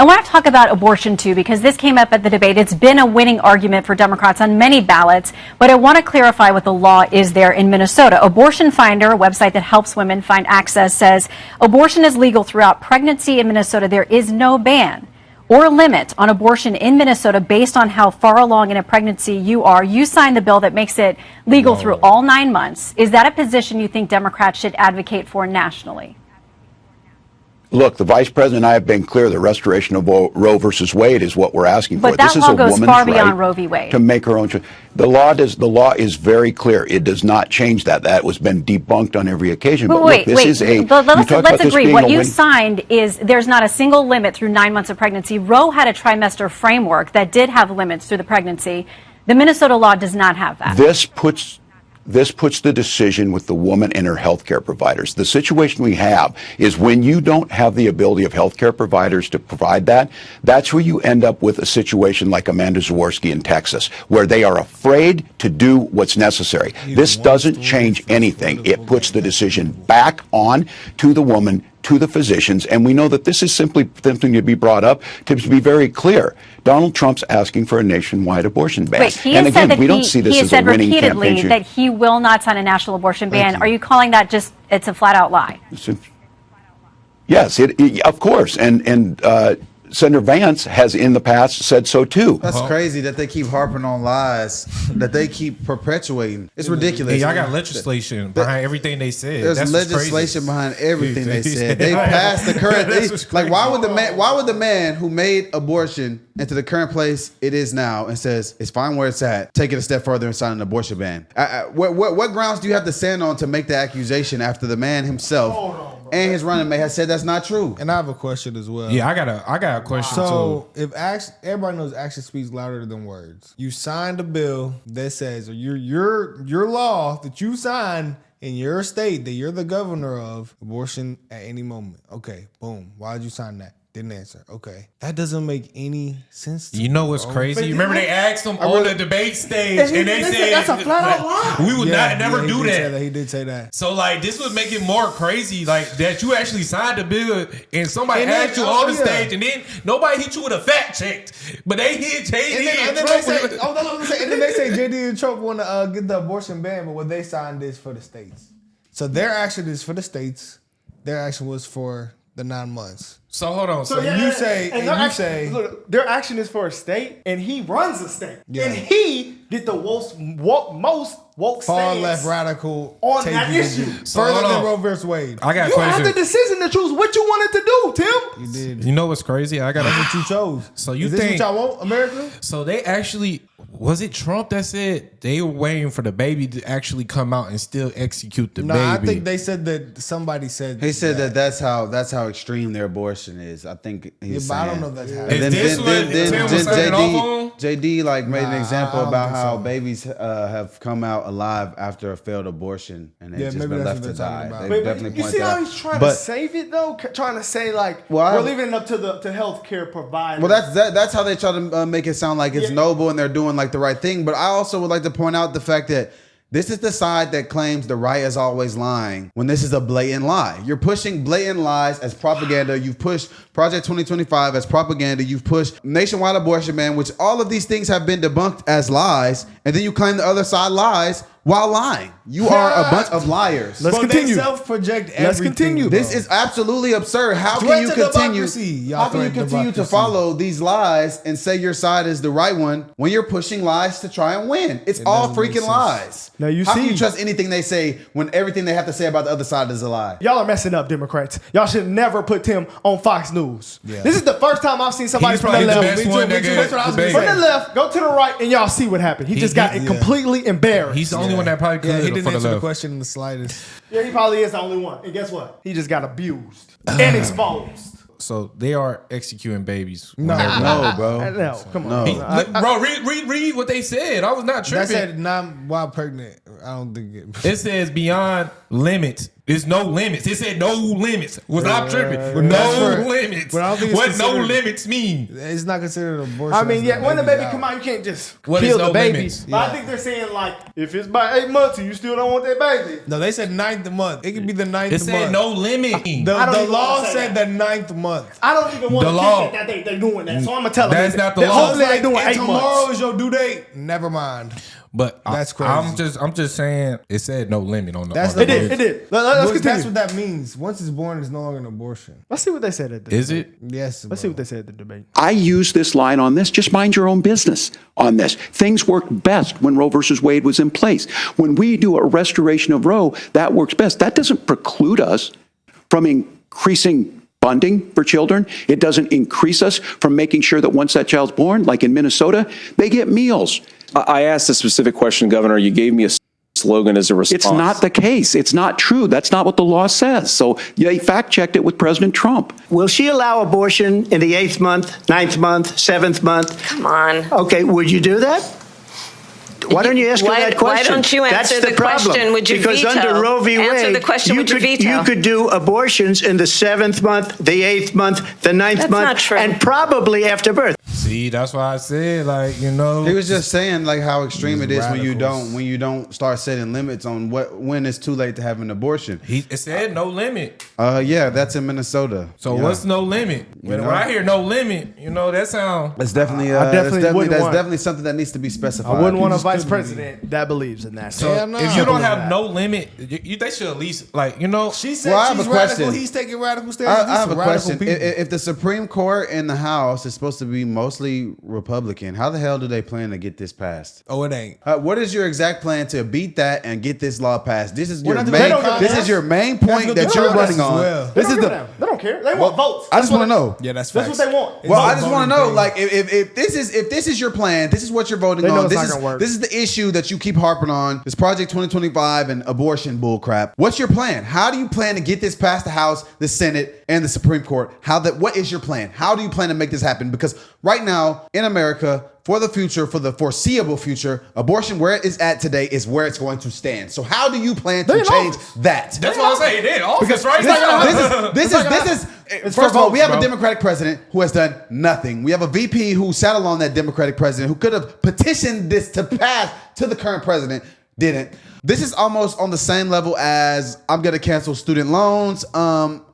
I want to talk about abortion, too, because this came up at the debate. It's been a winning argument for Democrats on many ballots, but I want to clarify what the law is there in Minnesota. Abortion Finder, a website that helps women find access, says abortion is legal throughout pregnancy in Minnesota. There is no ban or limit on abortion in Minnesota based on how far along in a pregnancy you are. You signed the bill that makes it legal through all 9 months. Is that a position you think Democrats should advocate for nationally? Look, the vice president and I have been clear. The restoration of Roe versus Wade is what we're asking for. But that this law is a goes woman's far beyond right Roe v. Wade. To make her own choice. The law is very clear. It does not change that. That was been debunked on every occasion. But wait, look, this is a. Let's agree. What you signed is there's not a single limit through 9 months of pregnancy. Roe had a trimester framework that did have limits through the pregnancy. The Minnesota law does not have that. This puts the decision with the woman and her health care providers. The situation we have is when you don't have the ability of health care providers to provide that, that's where you end up with a situation like Amanda Zaworski in Texas, where they are afraid to do what's necessary. This doesn't change anything. It puts the decision back on to the woman, to the physicians, and we know that this is simply something to be brought up to be very clear. Donald Trump's asking for a nationwide abortion ban. Wait, he and has again, said that we don't see this as a winning campaign. He has said repeatedly that he will not sign a national abortion ban. Are you calling that just, it's a flat out lie? Yes, of course. And Senator Vance has in the past said so too. That's crazy that they keep harping on lies that they keep perpetuating. It's ridiculous. Hey, y'all got legislation behind everything they said. There's legislation behind everything they said. They passed the current. Like, why would the man who made abortion into the current place it is now and says it's fine where it's at, take it a step further and sign an abortion ban? What grounds do you have to stand on to make the accusation after the man himself and his running mate has said that's not true? And I have a question as well. Yeah, I got a question too. So if everybody knows action speaks louder than words. You signed a bill that says your law that you signed in your state that you're the governor of, abortion at any moment. Okay, boom. Why did you sign that? Didn't answer. Okay. That doesn't make any sense to me. You know what's crazy? You remember they asked him on the debate stage and they said that's a flat out lie. We would never do that. He did say that. So like this would make it more crazy, like that you actually signed the bill and somebody asked you on the stage and then nobody hit you with a fact check. But they hit JD and Trump. And then they say JD and Trump want to get the abortion ban, but what they signed is for the states. So their action is for the states. Their action was for the 9 months. So hold on. So you say, look, their action is for a state, and he runs a state, and he did the most woke far stance left radical on that issue. Further than Roe versus Wade. I got a You question. had the decision to choose what you wanted to do, Tim. You did. You know what's crazy? I got That's what you chose. So you is this think what y'all want, America? So they actually, was it Trump that said they were waiting for the baby to actually come out and still execute the baby? I think they said that somebody said. He said that's how extreme their abortion is. I think he's saying. I don't know if that's happening. Is this what Tim was saying off on? JD made an example about how babies have come out alive after a failed abortion and they've just been left to die. They definitely you point see that how out. he's trying to save it though, trying to say like we're leaving it up to healthcare providers. Well, that's how they try to make it sound like it's noble and they're doing like the right thing. But I also would like to point out the fact that this is the side that claims the right is always lying when this is a blatant lie. You're pushing blatant lies as propaganda. You've pushed Project 2025 as propaganda. You've pushed nationwide abortion ban, which all of these things have been debunked as lies. And then you claim the other side lies while lying. You are a bunch of liars. Let's continue. They self-project everything. Let's continue. This is absolutely absurd. How can you continue to follow these lies and say your side is the right one when you're pushing lies to try and win? It's all freaking lies. Now How can you trust anything they say when everything they have to say about the other side is a lie? Y'all are messing up, Democrats. Y'all should never put Tim on Fox News. Yeah. This is the first time I've seen somebody from the left. From the left, go to the right, and y'all see what happened. He just got completely embarrassed. He's the only one that probably could. He didn't answer the question in the slightest. Yeah, he probably is the only one. And guess what? He just got abused and exposed. So they are executing babies. No, bro. No, come on. No. Bro, read what they said. I was not tripping. That said, while pregnant. I don't think it says beyond limits It's no limits. It said no limits. Was I tripping? No limits. But I don't think what no limits mean? It's not considered abortion. I mean, yeah, when the baby come out, you can't just kill the baby. But I think they're saying like, if it's by 8 months and you still don't want that baby. No, they said 9th month. It could be the 9th month. It said no limit. The law said the 9th month. I don't even want to think that they're doing that. So I'm gonna tell them that's not the law. Hopefully they doing 8 months. Tomorrow is your due date. Never mind. But that's crazy. I'm just saying it said no limit on the. It did. Let's continue. That's what that means. Once it's born, it's no longer an abortion. Let's see what they said at the Is it? Yes. Let's see what they said at the debate. I use this line on this. Just mind your own business on this. Things worked best when Roe versus Wade was in place. When we do a restoration of Roe, that works best. That doesn't preclude us from increasing funding for children. It doesn't increase us from making sure that once that child's born, like in Minnesota, they get meals. I asked a specific question, Governor. You gave me a slogan as a response. It's not the case. It's not true. That's not what the law says. So they fact-checked it with President Trump. Will she allow abortion in the 8th month, 9th month, 7th month? Come on. Okay, would you do that? Why don't you ask her that question? Why don't you answer That's the question? Would you because veto? Under Roe v. Wade, Answer the question. Would you veto? You could do abortions in the 7th month, the 8th month, the 9th That's month, not true. and probably after birth. See, that's why I said, like, you know, He was just saying like how extreme it is when radicals. you don't start setting limits on when it's too late to have an abortion. it said no limit. Yeah, that's in Minnesota. So Yeah. what's no limit? When I hear no limit, that sound. That's definitely definitely something that needs to be specified. I wouldn't want a vice president that believes in that. So if you don't have no limit, they should at least She said Well, I have she's a radical. question. He's taking radical stances. I have a Radical question. people. If the Supreme Court and the House is supposed to be mostly Republican, how the hell do they plan to get this passed? Oh, it ain't. What is your exact plan to beat that and get this law passed? This is We're your not main. doing This that. is your main point That's that good you're Congress running as on. well. This is They the. don't care. They want votes. I just want to know. Yeah, that's That's facts. what they want. Well, I It's just a want to voting know, thing. like, if this is your plan, this is what you're voting They know on. it's not gonna work. This is the issue that you keep harping on. This Project 2025 and abortion bull crap. What's your plan? How do you plan to get this past the House, the Senate, and the Supreme Court? What is your plan? How do you plan to make this happen? Because right now in America, for the future, for the foreseeable future, abortion where it is at today is where it's going to stand. So how do you plan to change that? That's what I'm saying. They in office right This now. is first of all, we have a Democratic president who has done nothing. We have a VP who sat along that Democratic president who could have petitioned this to pass to the current president, didn't. This is almost on the same level as I'm going to cancel student loans.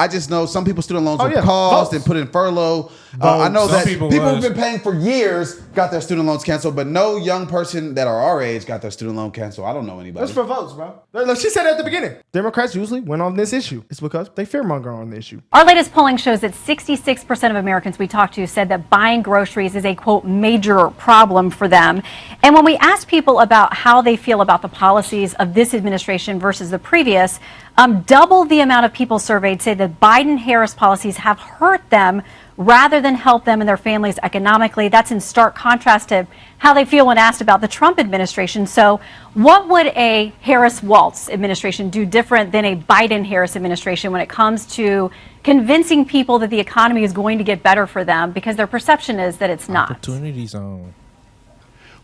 I just know some people's student loans were paused and put in furlough. I know that people who've been paying for years got their student loans canceled, but no young person that are our age got their student loan canceled. I don't know anybody. That's for votes, bro. Look, she said it at the beginning. Democrats usually win on this issue. It's because they fearmonger on the issue. Our latest polling shows that 66% of Americans we talked to said that buying groceries is a, quote, major problem for them. And when we asked people about how they feel about the policies of this administration versus the previous, double the amount of people surveyed say that Biden-Harris policies have hurt them rather than help them and their families economically. That's in stark contrast to how they feel when asked about the Trump administration. So what would a Harris-Walz administration do different than a Biden-Harris administration when it comes to convincing people that the economy is going to get better for them because their perception is that it's not? Opportunity zone.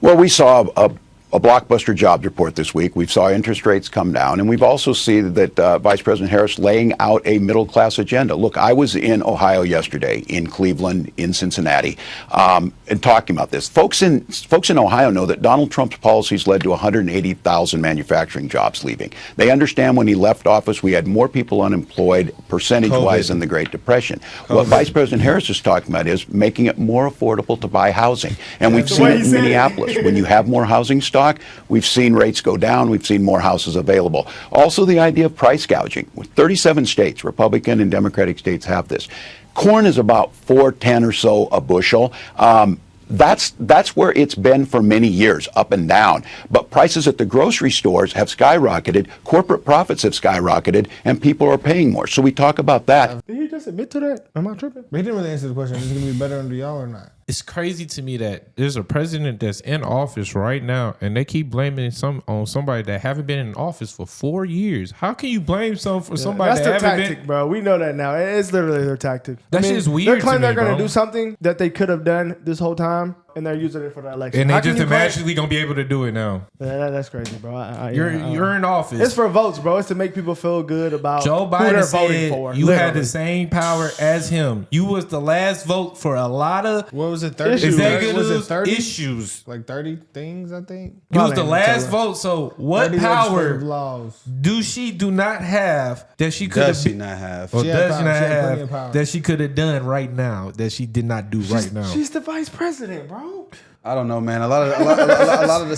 Well, we saw a blockbuster jobs report this week. We saw interest rates come down, and we've also seen that Vice President Harris laying out a middle-class agenda. Look, I was in Ohio yesterday, in Cleveland, in Cincinnati, and talking about this. Folks in Ohio know that Donald Trump's policies led to 180,000 manufacturing jobs leaving. They understand when he left office, we had more people unemployed percentage-wise than the Great Depression. What Vice President Harris is talking about is making it more affordable to buy housing. And we've seen it in Minneapolis. When you have more housing stock, we've seen rates go down. We've seen more houses available. Also, the idea of price gouging. 37 states, Republican and Democratic states, have this. Corn is about $4.10 or so a bushel. That's where it's been for many years, up and down. But prices at the grocery stores have skyrocketed, corporate profits have skyrocketed, and people are paying more. So we talk about that. Did he just admit to that? Am I tripping? But he didn't really answer the question. Is it going to be better under y'all or not? It's crazy to me that there's a president that's in office right now, and they keep blaming on somebody that haven't been in office for 4 years. How can you blame somebody That's that their haven't tactic, been? bro. We know that now. It's literally their tactic. That shit's weird They're claiming to me, they're going to bro. do something that they could have done this whole time, and they're using it for the election. And they How can just you claim- magically gonna be able to do it now. That's crazy, bro. You're in office. It's for votes, bro. It's to make people feel good about Joe who they're Biden voting said for. you had literally. the same power as him. You was the last vote for a lot of What was it? 30 executive was it 30 issues. Like 30 things, I think. You was the Probably last vote. So what 30 power legislative laws. do not have that she could Does have? she not have? Or She had does power. she not She had plenty have of power. that she could have done right now that she did not do right now? She's the vice president, bro. I don't know, man. A lot of the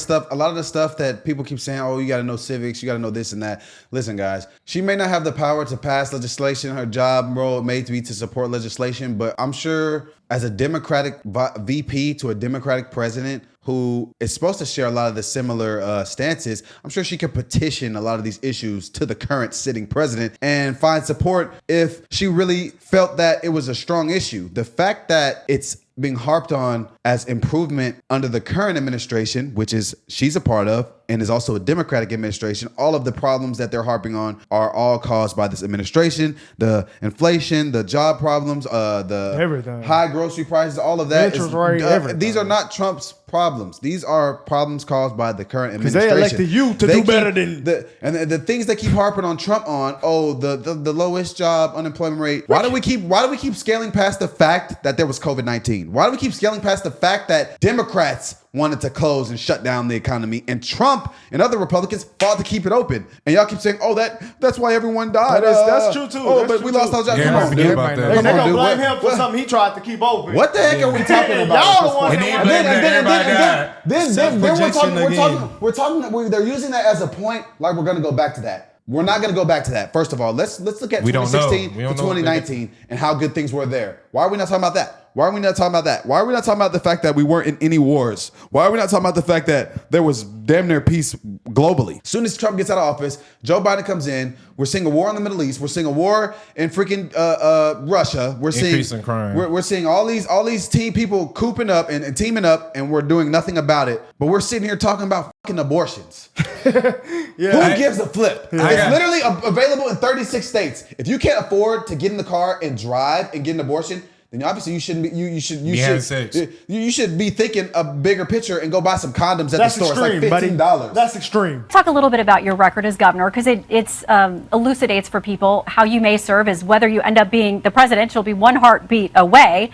stuff that people keep saying, oh, you got to know civics, you got to know this and that. Listen, guys, she may not have the power to pass legislation. Her job role may be to support legislation, but I'm sure as a Democratic VP to a Democratic president who is supposed to share a lot of the similar stances, I'm sure she could petition a lot of these issues to the current sitting president and find support if she really felt that it was a strong issue. The fact that it's being harped on as improvement under the current administration, which is she's a part of, and is also a Democratic administration, all of the problems that they're harping on are all caused by this administration. The inflation, the job problems, the Everything. high grocery prices, all of that. Interest rate, everything. These are not Trump's problems. These are problems caused by the current 'Cause they administration. elected you to do better than- the things they keep harping on Trump on. Oh, the lowest job unemployment rate. Why do we keep scaling past the fact that there was COVID-19? Why do we keep scaling past the fact that Democrats wanted to close and shut down the economy, and Trump and other Republicans fought to keep it open? And y'all keep saying, "Oh, that's why everyone died." That's true too. Oh, That's but true we lost too. our jobs. Yeah, Come I on, forget dude. about that. They Come on, gonna dude. blame What- him for something he tried to keep open. What the heck are we talking about? Y'all the ones And that then want blame that. everybody died. Then we're Projection talking. They're using that as a point, like we're going to go back to that. We're not going to go back to that. First of all, let's look at We don't know. 2016 We to don't know what they 2019 and how good things were there. Why are we not talking about that? Why are we not talking about that? Why are we not talking about the fact that we weren't in any wars? Why are we not talking about the fact that there was damn near peace globally? As soon as Trump gets out of office, Joe Biden comes in. We're seeing a war in the Middle East. We're seeing a war in freaking Russia. We're seeing Increase in crime. We're seeing all these team people cooping up and teaming up, and we're doing nothing about it. But we're sitting here talking about fucking abortions. Who gives a flip? It's literally available in 36 states. If you can't afford to get in the car and drive and get an abortion, then obviously you shouldn't be. You should be thinking a bigger picture and go buy some condoms at That's the store. extreme, It's like buddy. $15. That's extreme. Talk a little bit about your record as governor, because it elucidates for people how you may serve as whether you end up being the president. You'll be one heartbeat away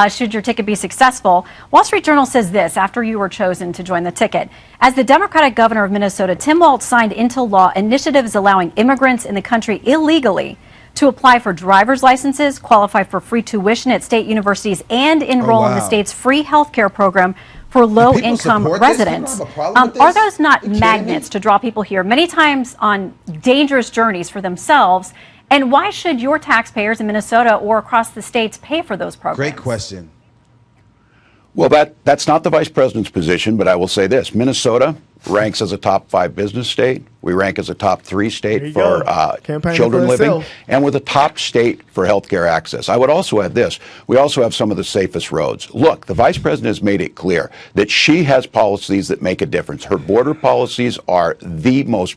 should your ticket be successful. Wall Street Journal says this after you were chosen to join the ticket. As the Democratic governor of Minnesota, Tim Walz signed into law initiatives allowing immigrants in the country illegally to apply for driver's licenses, qualify for free tuition at state universities, and enroll in the state's free health care program for low-income support this? residents. People have a problem with Are this? those not You kidding magnets me? to draw people here, many times on dangerous journeys for themselves? And why should your taxpayers in Minnesota or across the states pay for those programs? Great question. Well, that's not the vice president's position, but I will say this. Minnesota ranks as a top 5 business state. We rank as a top 3 There state you for go. Campaigning children for living, itself. and we're the top state for healthcare access. I would also add this. We also have some of the safest roads. Look, the vice president has made it clear that she has policies that make a difference. Her border policies are the most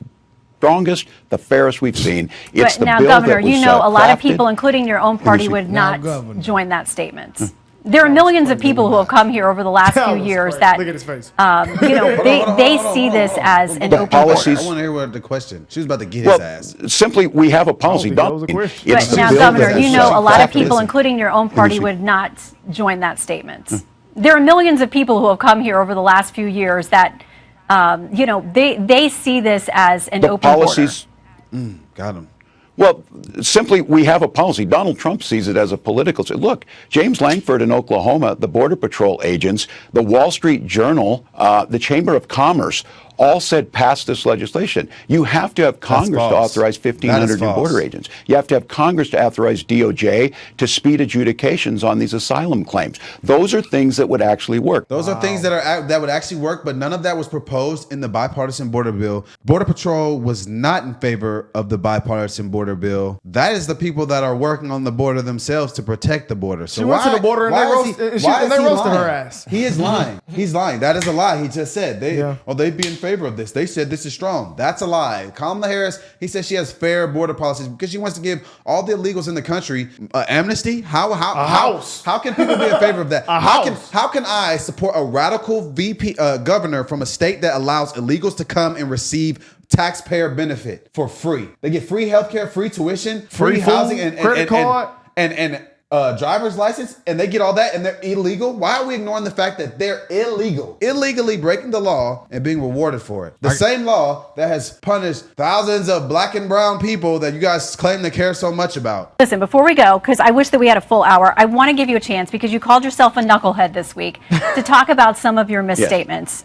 strongest, the fairest we've seen. It's But the now, bill Governor, that was you know a lot of crafted. people, including your own party, would Now, not Governor. join that statement. There are millions of people who have come here over the last That few was years crazy. that, Look at his face. they see this as an The open policies- border. I want to hear what the question. She was about to get Well, his ass. simply, we have a policy. think that was a question. It's But the now, bill Governor, that you was know a lot of crafted. people, including your own party, would not join that statement. There are millions of people who have come here over the last few years that, they see this as an The open policies. Got him. Well, simply, we have a policy. Donald Trump sees it as a political. Look, James Langford in Oklahoma, the Border Patrol agents, the Wall Street Journal, the Chamber of Commerce, all said pass this legislation. You have to have Congress to false. authorize 1,500 new false. border agents. You have to have Congress to authorize DOJ to speed adjudications on these asylum claims. Those are things that would actually work. Those are things that would actually work, but none of that was proposed in the bipartisan border bill. Border Patrol was not in favor of the bipartisan border bill. That is the people that are working on the border themselves to protect the border. So She went to the border and they roasted her ass. He is lying. He's lying. That is a lie. He just said they'd be in favor of this. They said this is strong. That's a lie. Kamala Harris, he says she has fair border policies because she wants to give all the illegals in the country amnesty. How can people be in favor of that? How can I support a radical VP governor from a state that allows illegals to come and receive taxpayer benefit for free? They get free healthcare, free tuition, free housing, and credit card, and driver's license, and they get all that, and they're illegal. Why are we ignoring the fact that they're illegally breaking the law and being rewarded for it? The same law that has punished thousands of black and brown people that you guys claim to care so much about. Listen, before we go, because I wish that we had a full hour, I want to give you a chance, because you called yourself a knucklehead this week, to talk about some of your misstatements.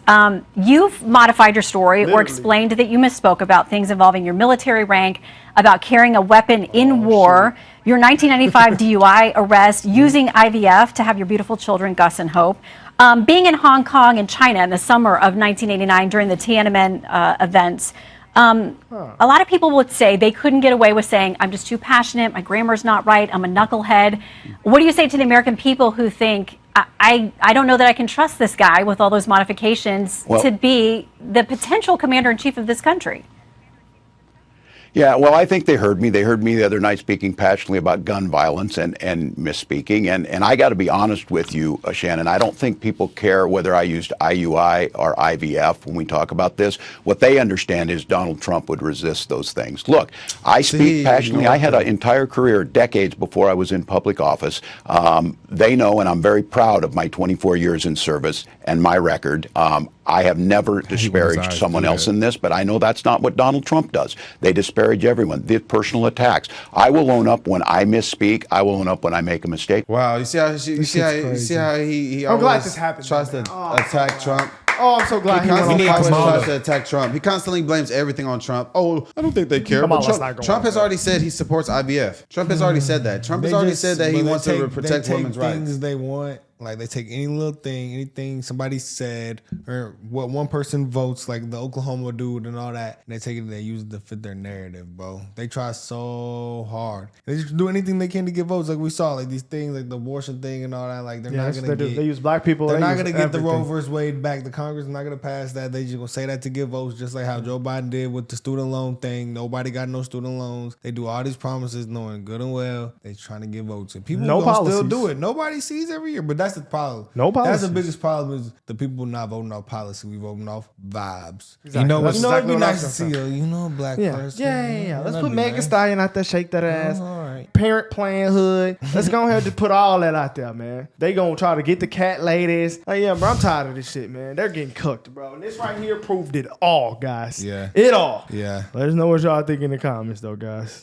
You've modified your story or explained that you misspoke about things involving your military rank, about carrying a weapon in war, your 1995 DUI arrest, using IVF to have your beautiful children, Gus and Hope, being in Hong Kong and China in the summer of 1989 during the Tiananmen events. A lot of people would say they couldn't get away with saying, I'm just too passionate, my grammar's not right, I'm a knucklehead. What do you say to the American people who think, I don't know that I can trust this guy with all those modifications to be the potential commander-in-chief of this country? Yeah, well, I think they heard me. They heard me the other night speaking passionately about gun violence and misspeaking. And I got to be honest with you, Shannon, I don't think people care whether I used IUI or IVF when we talk about this. What they understand is Donald Trump would resist those things. Look, I speak passionately. I had an entire career, decades before I was in public office. They know, and I'm very proud of my 24 years in service and my record. I have never disparaged someone else in this, but I know that's not what Donald Trump does. They disparage everyone. The personal attacks. I will own up when I misspeak. I will own up when I make a mistake. Wow, you see how he I'm glad this happened. Tries to attack Trump. Oh, I'm so glad he constantly tries to attack Trump. He constantly blames everything on Trump. Oh, I don't think they care. But Trump has already said he supports IVF. Trump has already said that. Trump has already said that he wants to protect women's rights. Things they want. Like, they take any little thing, anything somebody said, or what one person votes, like the Oklahoma dude and all that, and they take it and they use it to fit their narrative, bro. They try so hard. They just do anything they can to get votes, like we saw, like these things, like the abortion thing and all that. Like, they're not gonna get. They use black people. They're not gonna get the Roe versus Wade back. The Congress is not gonna pass that. They just gonna say that to get votes, just like how Joe Biden did with the student loan thing. Nobody got no student loans. They do all these promises, knowing good and well they trying to get votes, and people still do it. Nobody sees every year, but that's the problem. That's the biggest problem, is the people not voting off policy. We voting off vibes. Exactly. You know, it'd be nice to see a black person. Yeah. Let's put Megan Thee Stallion out there, shake that ass. All right. Parent Plan Hood. Let's go ahead and put all that out there, man. They gonna try to get the cat ladies. Like, yeah, bro, I'm tired of this shit, man. They're getting cooked, bro. And this right here proved it all, guys. Yeah. It all. Yeah. Let us know what y'all think in the comments, though, guys.